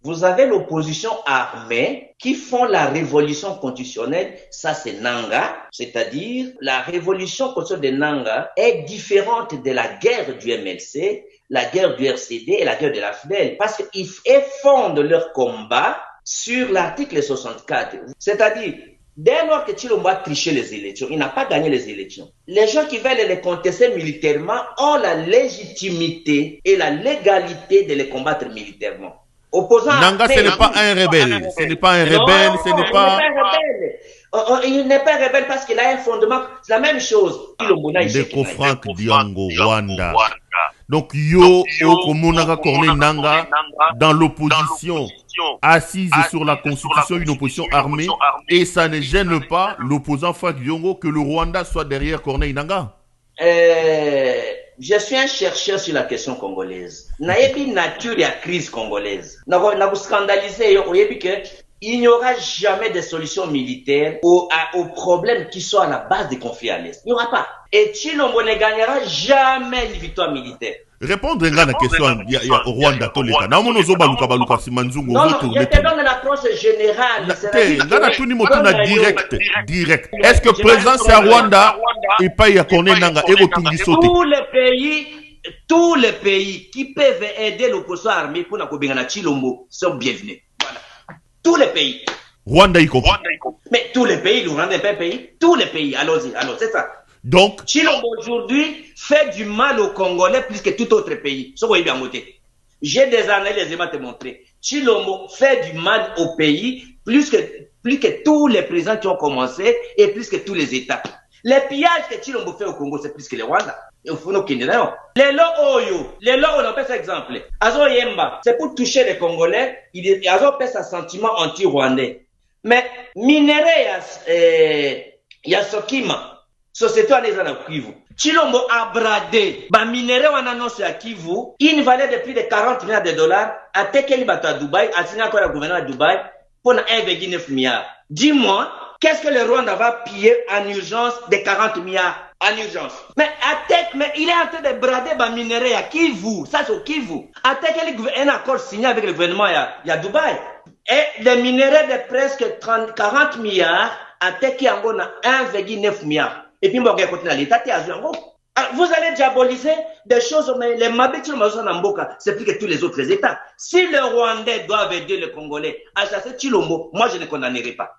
Vous avez l'opposition armée qui font la révolution constitutionnelle, ça c'est Nanga, c'est-à-dire la révolution constitutionnelle de Nanga est différente de la guerre du MLC, la guerre du RCD et la guerre de la FDL, parce qu'ils fondent leur combat sur l'article 64, c'est-à-dire dès lors que Tshilombo a triché les élections, il n'a pas gagné les élections. Les gens qui veulent les contester militairement ont la légitimité et la légalité de les combattre militairement. Opposant Nanga, ce n'est pas un rebelle. Ce n'est pas un rebelle. Ce n'est pas. Il n'est pas rebelle parce qu'il a un fondement. C'est la même chose. Ndeko Frank Diongo, Rwanda. Donc, yo, Okomonaka Corneille Nanga, dans l'opposition, assise sur la constitution, une opposition armée, et ça ne gêne pas l'opposant Frank Diongo que le Rwanda soit derrière Corneille Nanga. Je suis un chercheur sur la question congolaise. Nayebi nature et la crise congolaise. N'a scandalisé, il n'y aura jamais de solution militaire aux problèmes qui sont à la base des conflits à l'Est. Il n'y aura pas. Et Tshilombo ne gagnera jamais une victoire militaire. Répondre à la question, il y a au Rwanda, tout l'État. Non, je te donne l'approche générale. Direct. Est-ce que présence à Rwanda et pas à Corneille Nanga et tous les pays qui peuvent aider l'opposition armée pour la Tshilombo sont bienvenus. Voilà. Tous les pays. Rwanda y compris. Mais tous les pays, le Rwanda n'est pas un pays. Tous les pays, allons-y, c'est ça. Donc, Tshilombo aujourd'hui fait du mal aux Congolais plus que tout autre pays. J'ai des analyses, les te montrer. Tshilombo fait du mal au pays plus que tous les présidents qui ont commencé et plus que tous les États. Les pillages que Tshilombo fait au Congo, c'est plus que les Rwanda. Les lots, on appelle ça exemple. Azo Yemba, c'est pour toucher les Congolais. Azo fait sa sentiment anti-rwandais. Mais minéré, Yasokima. Société en à Kivu. Tshilombo a bradé. Ba minéraux en annonce à Kivu. Une valeur de plus de 40 milliards de dollars. A tekeli bato à Dubaï. A signé encore le gouvernement de Dubaï. Pour 1,9 milliard. Dis-moi, qu'est-ce que le Rwanda va piller en urgence de 40 milliards? En urgence. Mais il est en train de brader ba minéraux à Kivu. Ça c'est au Kivu. A tekeli un accord signé avec le gouvernement il y a Dubaï. Et les minéraux de presque 40 milliards. A tekeli en 1,9 milliard. Et puis, l'État, vous allez diaboliser des choses, mais les Mabeti c'est plus que tous les autres États. Si le Rwandais doivent aider le Congolais à chasser Tshilombo, moi je ne condamnerai pas.